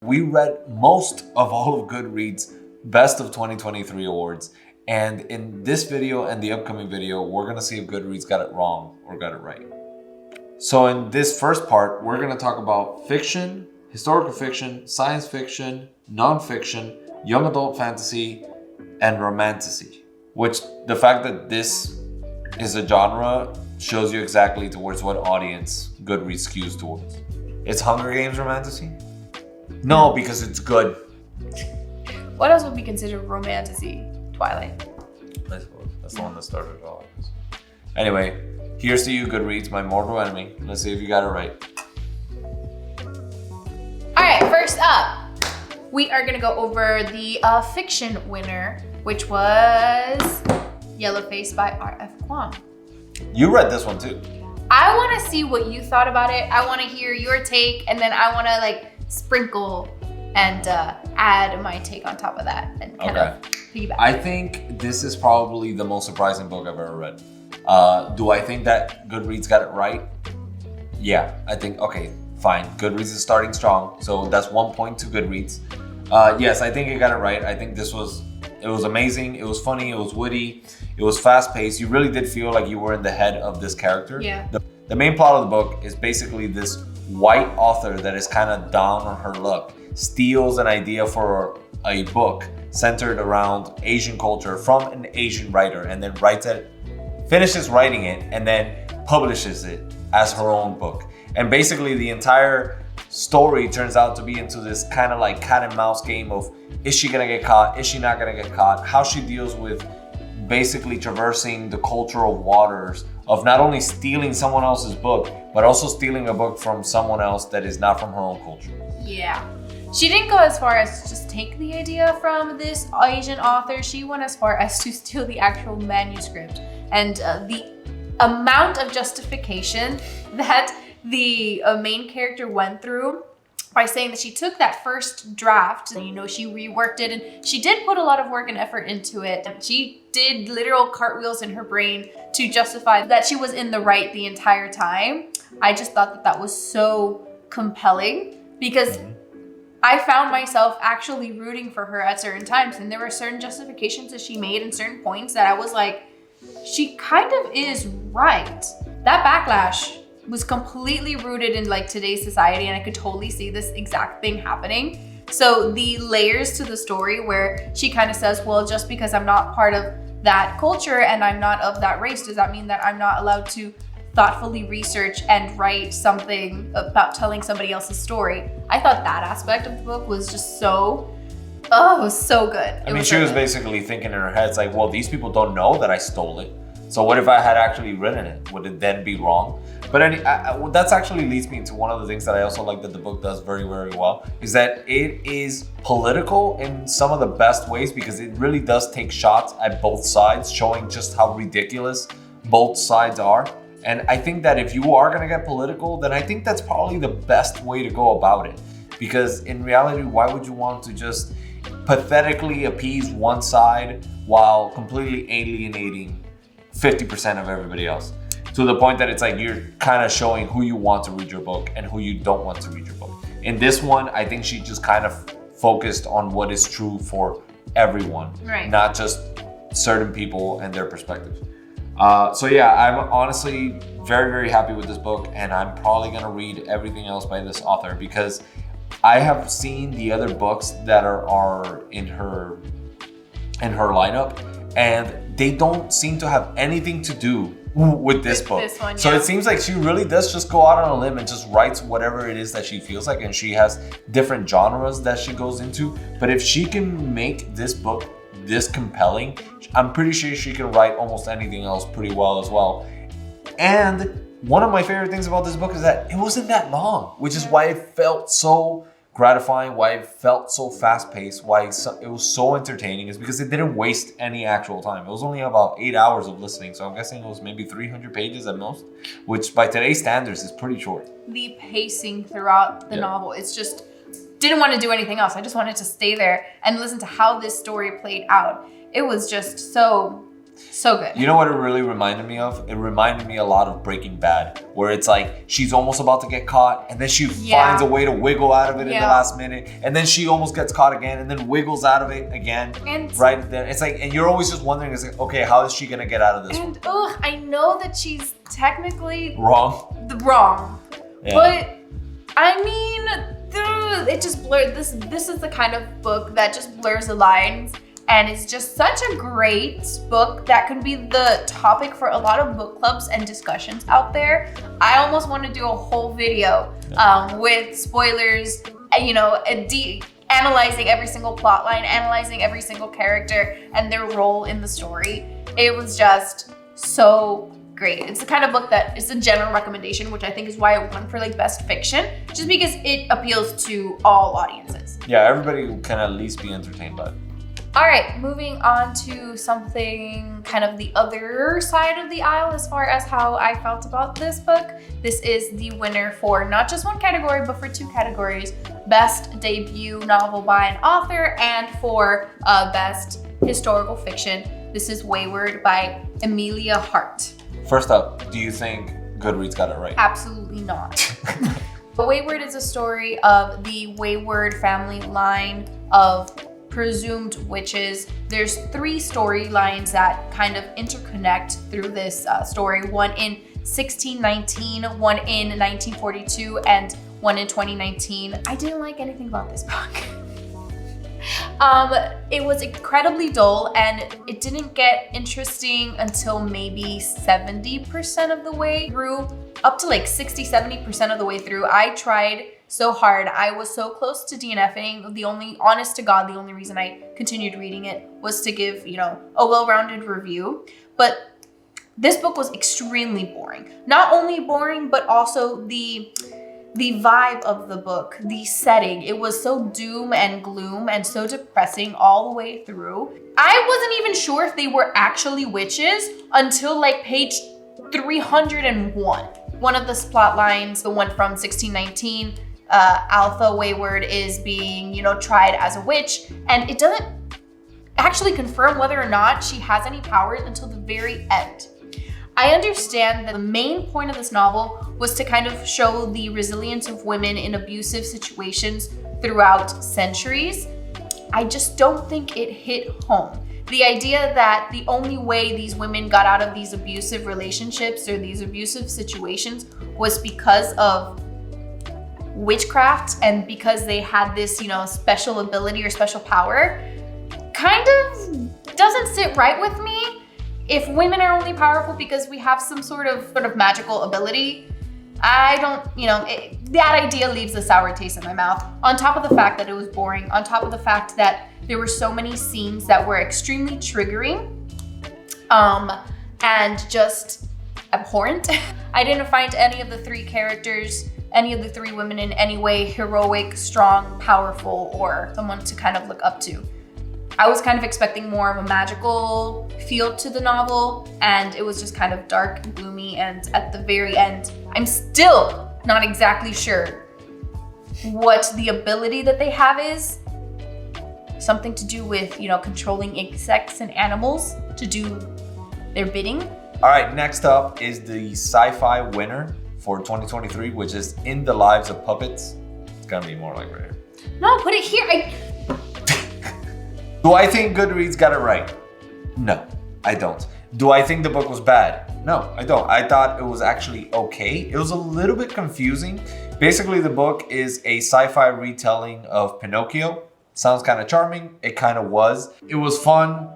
We read most of all of Goodreads' Best of 2023 awards. And in this video and the upcoming video, we're going to see if Goodreads got it wrong or got it right. So in this first part, we're going to talk about fiction, historical fiction, science fiction, nonfiction, young adult fantasy, and romantasy. Which the fact that this is a genre shows you exactly towards what audience Goodreads skews towards. It's Hunger Games romantasy? No, because it's good. What else would be considered romantasy? Twilight. I suppose. That's the one that started it all. Anyway, here's to you, Goodreads, my mortal enemy. Let's see if you got it right. All right, first up, we are gonna go over the fiction winner, which was Yellowface by R.F. Kuang. You read this one too. I want to see what you thought about it. I want to hear your take, and then I want to like sprinkle and add my take on top of that and kind of piggyback. I think this is probably the most surprising book I've ever read. Do I think that Goodreads got it right? Yeah, I think, okay, fine. Goodreads is starting strong, so that's 1 point to Goodreads. Yes, I think it got it right. I think it was amazing. It was funny. It was witty. It was fast paced. You really did feel like you were in the head of this character. Yeah. The main plot of the book is basically this white author that is kind of down on her luck, steals an idea for a book centered around Asian culture from an Asian writer, and then finishes writing it, and then publishes it as her own book. And basically the entire story turns out to be into this kind of like cat and mouse game of, is she gonna get caught? Is she not gonna get caught? How she deals with basically traversing the cultural waters of not only stealing someone else's book, but also stealing a book from someone else that is not from her own culture. Yeah. She didn't go as far as to just take the idea from this Asian author. She went as far as to steal the actual manuscript. And the amount of justification that the main character went through by saying that she took that first draft and, she reworked it, and she did put a lot of work and effort into it. She did literal cartwheels in her brain to justify that she was in the right the entire time. I just thought that was so compelling because I found myself actually rooting for her at certain times, and there were certain justifications that she made and certain points that I was like, she kind of is right. That backlash was completely rooted in like today's society, and I could totally see this exact thing happening. So the layers to the story where she kind of says, well, just because I'm not part of that culture and I'm not of that race, does that mean that I'm not allowed to thoughtfully research and write something about telling somebody else's story? I thought that aspect of the book was just so, it was so good. I mean, she was basically thinking in her head, it's like, well, these people don't know that I stole it. So what if I had actually written it? Would it then be wrong? But that's actually leads me into one of the things that I also like that the book does very, very well, is that it is political in some of the best ways, because it really does take shots at both sides, showing just how ridiculous both sides are. And I think that if you are going to get political, then I think that's probably the best way to go about it. Because in reality, why would you want to just pathetically appease one side while completely alienating 50% of everybody else? To the point that it's like you're kind of showing who you want to read your book and who you don't want to read your book. In this one, I think she just kind of focused on what is true for everyone, right, not just certain people and their perspectives. So yeah, I'm honestly very, very happy with this book, and I'm probably gonna read everything else by this author, because I have seen the other books that are in her lineup, and they don't seem to have anything to do with this book. This one, yeah. So it seems like she really does just go out on a limb and just writes whatever it is that she feels like, and she has different genres that she goes into. But if she can make this book this compelling, I'm pretty sure she can write almost anything else pretty well as well. And one of my favorite things about this book is that it wasn't that long, which is why it felt so gratifying, why it felt so fast-paced, why it was so entertaining, is because it didn't waste any actual time. It was only about 8 hours of listening, so I'm guessing it was maybe 300 pages at most, which by today's standards is pretty short. The pacing throughout the novel, it's just, didn't want to do anything else. I just wanted to stay there and listen to how this story played out. It was just so So good. You know what it really reminded me of? It reminded me a lot of Breaking Bad, where it's like she's almost about to get caught and then she finds a way to wiggle out of it in the last minute, and then she almost gets caught again and then wiggles out of it again. And right there. It's like, and you're always just wondering, it's like, okay, how is she gonna get out of this one? I know that she's technically wrong. Yeah. But I mean, it just blurs. This is the kind of book that just blurs the lines. And it's just such a great book that can be the topic for a lot of book clubs and discussions out there. I almost want to do a whole video with spoilers, analyzing every single plot line, analyzing every single character and their role in the story. It was just so great. It's the kind of book that is a general recommendation, which I think is why it won for like best fiction, just because it appeals to all audiences. Yeah, everybody can at least be entertained by it. All right, moving on to something kind of the other side of the aisle as far as how I felt about this book. This is the winner for not just one category, but for two categories: Best Debut Novel by an Author and for Best Historical Fiction. This is Wayward by Emilia Hart. First up, do you think Goodreads got it right? Absolutely not. Wayward is a story of the Wayward family line of presumed witches. There's three storylines that kind of interconnect through this story. One in 1619, one in 1942, and one in 2019. I didn't like anything about this book. It was incredibly dull and it didn't get interesting until maybe 70% of the way through, up to like 60-70% of the way through. I tried so hard. I was so close to DNFing. Honest to God, the only reason I continued reading it was to give, a well-rounded review. But this book was extremely boring. Not only boring, but also the vibe of the book, the setting. It was so doom and gloom and so depressing all the way through. I wasn't even sure if they were actually witches until like page 301. One of the plot lines, the one from 1619, Alpha Wayward is being, tried as a witch, and it doesn't actually confirm whether or not she has any powers until the very end. I understand that the main point of this novel was to kind of show the resilience of women in abusive situations throughout centuries. I just don't think it hit home. The idea that the only way these women got out of these abusive relationships or these abusive situations was because of witchcraft and because they had this, special ability or special power, kind of doesn't sit right with me. If women are only powerful because we have some sort of magical ability, I don't, that idea leaves a sour taste in my mouth. On top of the fact that it was boring, on top of the fact that there were so many scenes that were extremely triggering, and just abhorrent. I didn't find any of the three characters, any of the three women in any way heroic, strong, powerful, or someone to kind of look up to. I was kind of expecting more of a magical feel to the novel, and it was just kind of dark and gloomy, and at the very end, I'm still not exactly sure what the ability that they have is. Something to do with, controlling insects and animals to do their bidding. All right, next up is the Sci-Fi winner for 2023, which is In the Lives of Puppets. It's gonna be more like right here. No, put it here. Do I think Goodreads got it right? No, I don't. Do I think the book was bad? No, I don't. I thought it was actually okay. It was a little bit confusing. Basically, the book is a sci-fi retelling of Pinocchio. Sounds kind of charming. It kind of was. It was fun,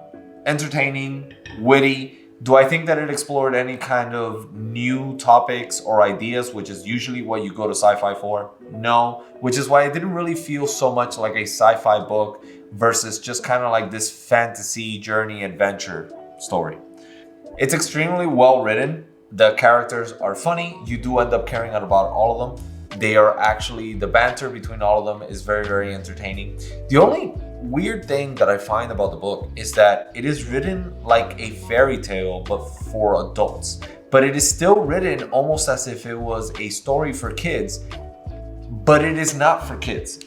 entertaining, witty. Do I think that it explored any kind of new topics or ideas, which is usually what you go to sci-fi for? No, which is why it didn't really feel so much like a sci-fi book versus just kind of like this fantasy journey adventure story. It's extremely well written. The characters are funny. You do end up caring about all of them. They are actually, the banter between all of them is very, very entertaining. The only weird thing that I find about the book is that it is written like a fairy tale, but for adults. But it is still written almost as if it was a story for kids, but it is not for kids.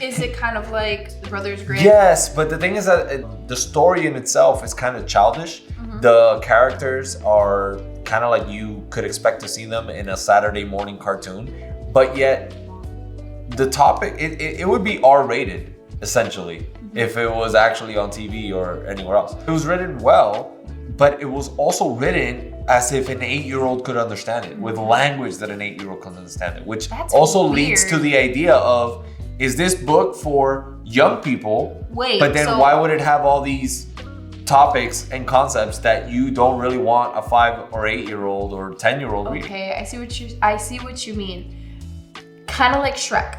Is it kind of like The Brothers Grimm? Yes, but the thing is that the story in itself is kind of childish. The characters are kind of like you could expect to see them in a Saturday morning cartoon, but yet the topic, it would be R-rated, essentially, if it was actually on TV or anywhere else. It was written well, but it was also written as if an 8-year-old could understand it, with language that an 8-year-old can understand it, which That's also weird. leads to the idea of, is this book for young people? Wait, but then so- why would it have all these topics and concepts that you don't really want a 5 or 8-year-old or 10-year-old reading? Okay, I see what you mean. Kind of like Shrek.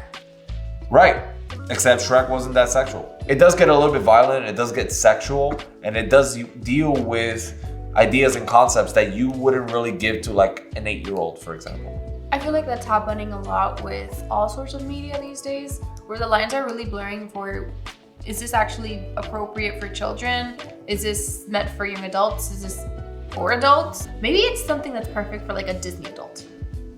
Right, except Shrek wasn't that sexual. It does get a little bit violent, it does get sexual, and it does deal with ideas and concepts that you wouldn't really give to like an 8-year-old, for example. I feel like that's happening a lot with all sorts of media these days, where the lines are really blurring for, is this actually appropriate for children? Is this meant for young adults? Is this for adults? Maybe it's something that's perfect for like a Disney adult.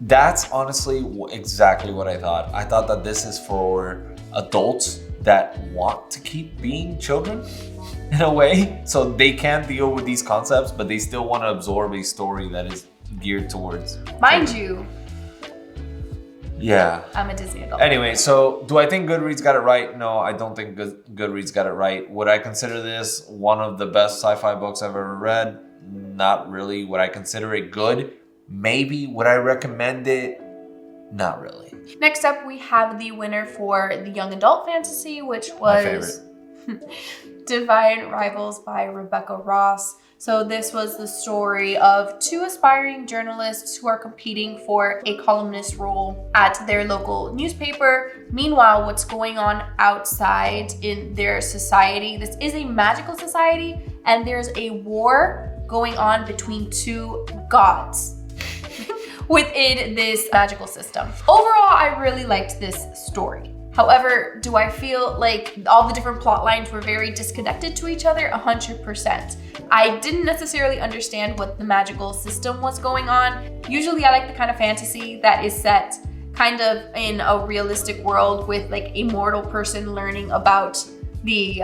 That's honestly exactly what I thought. I thought that this is for adults that want to keep being children in a way. So they can deal with these concepts, but they still want to absorb a story that is geared towards Mind children. you, Yeah. I'm a Disney adult. Anyway, so do I think Goodreads got it right? No, I don't think Goodreads got it right. Would I consider this one of the best sci-fi books I've ever read? Not really. Would I consider it good? Maybe. Would I recommend it? Not really. Next up, we have the winner for the young adult fantasy, which My was Divine Rivals by Rebecca Ross. So this was the story of 2 aspiring journalists who are competing for a columnist role at their local newspaper. Meanwhile, what's going on outside in their society? This is a magical society, and there's a war going on between 2 gods within this magical system. Overall, I really liked this story. However, do I feel like all the different plot lines were very disconnected to each other? 100%. I didn't necessarily understand what the magical system was going on. Usually I like the kind of fantasy that is set kind of in a realistic world with like a mortal person learning about the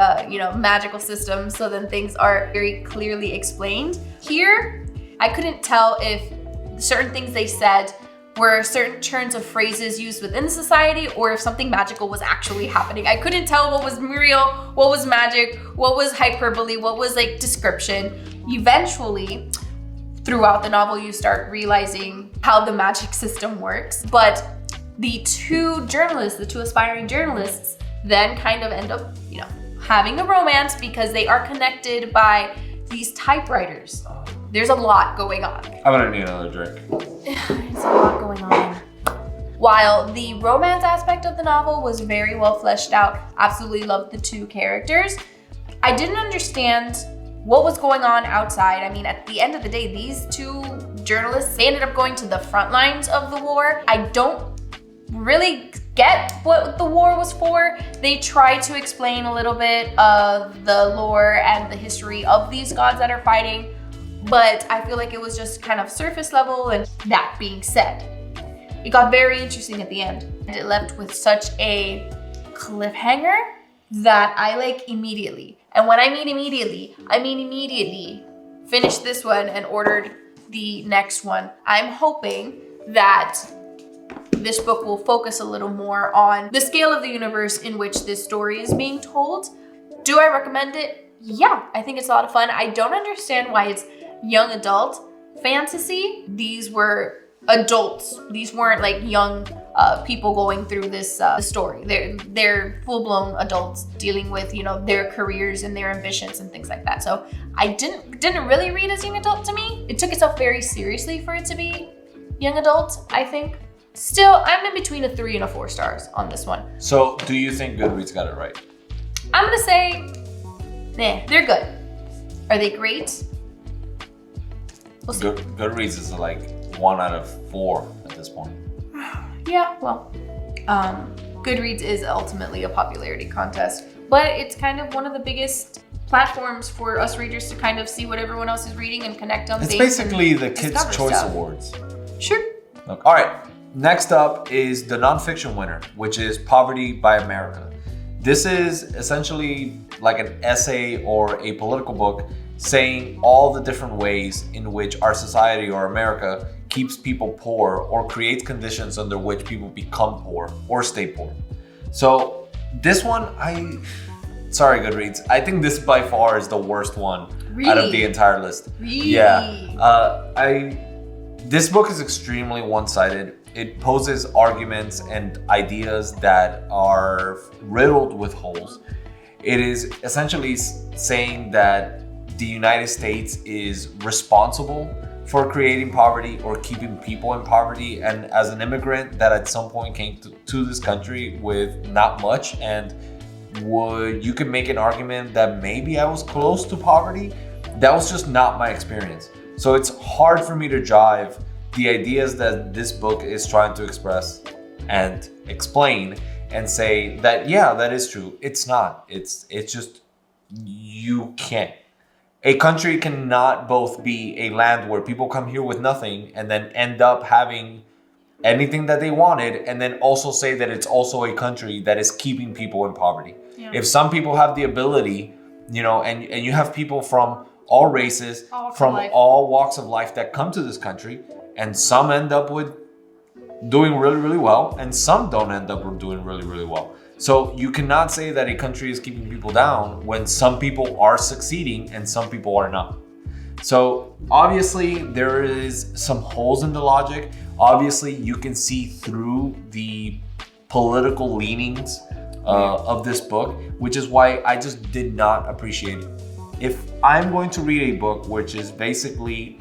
magical system, so then things are very clearly explained. Here, I couldn't tell if certain things they said were certain turns of phrases used within the society, or if something magical was actually happening. I couldn't tell what was real, what was magic, what was hyperbole, what was like description. Eventually, throughout the novel, you start realizing how the magic system works. But the 2 journalists, the 2 aspiring journalists, then kind of end up, having a romance because they are connected by these typewriters. There's a lot going on. I'm gonna need another drink. There's a lot going on. While the romance aspect of the novel was very well fleshed out, absolutely loved the 2 characters, I didn't understand what was going on outside. I mean, at the end of the day, these 2 journalists, they ended up going to the front lines of the war. I don't really get what the war was for. They try to explain a little bit of the lore and the history of these gods that are fighting, but I feel like it was just kind of surface level. And that being said, it got very interesting at the end, and it left with such a cliffhanger that I like immediately. And when I mean immediately, finished this one and ordered the next one. I'm hoping that this book will focus a little more on the scale of the universe in which this story is being told. Do I recommend it? Yeah, I think it's a lot of fun. I don't understand why it's young adult fantasy. These were adults. These weren't like young people going through this story. They're full-blown adults dealing with their careers and their ambitions and things like that. So I didn't really read as young adult to me. It took itself very seriously for it to be young adult, I think. Still, I'm in between a 3 and a 4 stars on this one. So do you think Goodreads got it right? I'm gonna say, they're good. Are they great? We'll see. Goodreads is like 1 out of 4 at this point. Yeah, well, Goodreads is ultimately a popularity contest, but it's kind of one of the biggest platforms for us readers to kind of see what everyone else is reading and connect on It's things. basically the Kids' discover Choice stuff. Awards. Sure. Look, all right, next up is the nonfiction winner, which is Poverty by America. This is essentially like an essay or a political book saying all the different ways in which our society or America keeps people poor or creates conditions under which people become poor or stay poor. So this one, sorry Goodreads, I think this by far is the worst one out of the entire list. Really? Yeah. This book is extremely one-sided. It poses arguments and ideas that are riddled with holes. It is essentially saying that the United States is responsible for creating poverty or keeping people in poverty, and as an immigrant that at some point came to this country with not much, and you could make an argument that maybe I was close to poverty. That was just not my experience. So it's hard for me to jive the ideas that this book is trying to express and explain and say that, yeah, that is true. It's not. It's just, you can't. A country cannot both be a land where people come here with nothing and then end up having anything that they wanted, and then also say that it's also a country that is keeping people in poverty. Yeah. If some people have the ability, and you have people from all races, from all walks of life that come to this country, and some end up with doing really, really well, and some don't end up doing really, really well. So you cannot say that a country is keeping people down when some people are succeeding and some people are not. So obviously there is some holes in the logic. Obviously you can see through the political leanings of this book, which is why I just did not appreciate it. If I'm going to read a book which is basically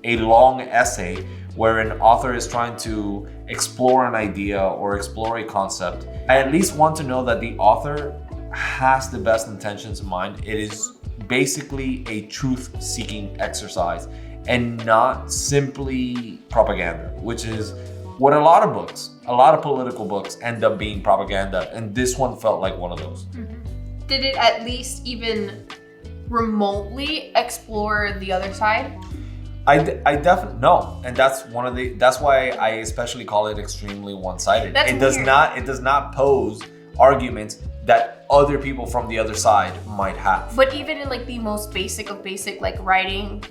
a long essay where an author is trying to explore an idea or explore a concept, I at least want to know that the author has the best intentions in mind. It is basically a truth-seeking exercise and not simply propaganda, which is what a lot of political books end up being propaganda, and this one felt like one of those. Mm-hmm. Did it at least even remotely explore the other side? I definitely no, and that's why I especially call it extremely one-sided. It does not pose arguments that other people from the other side might have. But even in like the most basic of basic, like writing,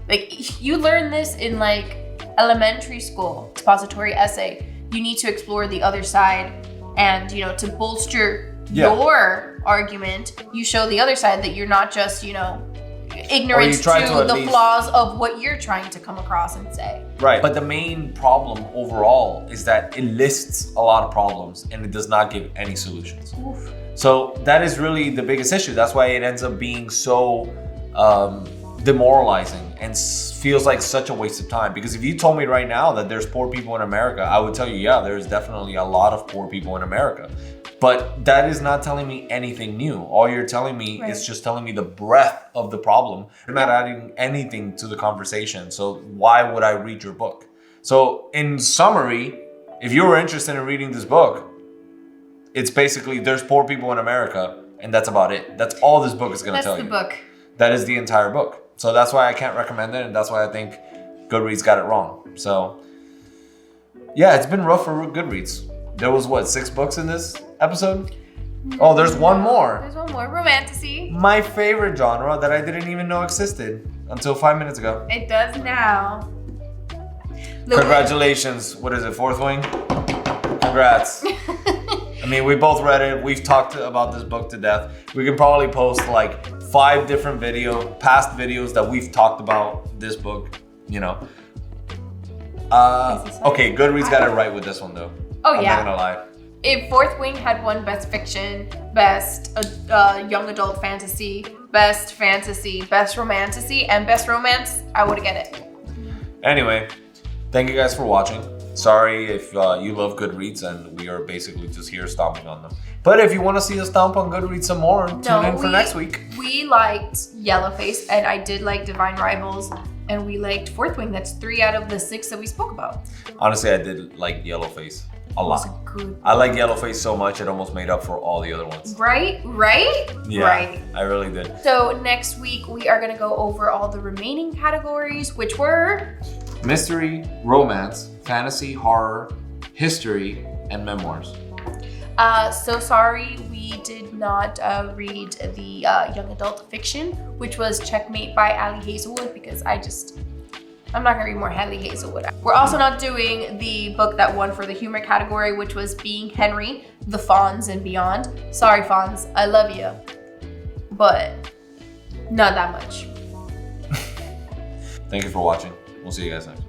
like you learn this in like elementary school, expository essay. You need to explore the other side, and to bolster your argument, you show the other side that you're not just ignorant to the flaws of what you're trying to come across and say. Right. But the main problem overall is that it lists a lot of problems and it does not give any solutions. Oof. So that is really the biggest issue. That's why it ends up being so demoralizing and feels like such a waste of time. Because if you told me right now that there's poor people in America, I would tell you, yeah, there's definitely a lot of poor people in America. But that is not telling me anything new. All you're telling me is just telling me the breadth of the problem. You're not adding anything to the conversation. So why would I read your book? So in summary, if you were interested in reading this book, it's basically there's poor people in America, and that's about it. That's all this book is going to tell you. That's the book. That is the entire book. So that's why I can't recommend it, and that's why I think Goodreads got it wrong. So yeah, it's been rough for Goodreads. There was 6 books in this episode? Oh, there's one more. There's one more. Romantasy. My favorite genre that I didn't even know existed until 5 minutes ago. It does now. Congratulations. What is it, Fourth Wing? Congrats. I mean, we both read it. We've talked about this book to death. We can probably post 5 different past videos that we've talked about this book, Okay, Goodreads got it right with this one though. Oh, I'm not gonna lie. If Fourth Wing had won Best Fiction, Best Young Adult Fantasy, Best Fantasy, Best Romantasy, and Best Romance, I would get it. Anyway, thank you guys for watching. Sorry if you love Goodreads and we are basically just here stomping on them. But if you want to see us stomp on Goodreads some more, tune in for next week. We liked Yellowface, and I did like Divine Rivals, and we liked Fourth Wing. That's 3 out of the 6 that we spoke about. Honestly, I did like Yellowface. A lot. I like Yellowface so much it almost made up for all the other ones. Right? Yeah, right. I really did. So next week we are going to go over all the remaining categories, which were mystery, romance, fantasy, horror, history, and memoirs. So sorry we did not read the young adult fiction, which was Checkmate by Ali Hazelwood, because I'm not gonna read more Ali Hazelwood. We're also not doing the book that won for the humor category, which was Being Henry, The Fonz and Beyond. Sorry Fonz, I love you, but not that much. Thank you for watching. We'll see you guys next.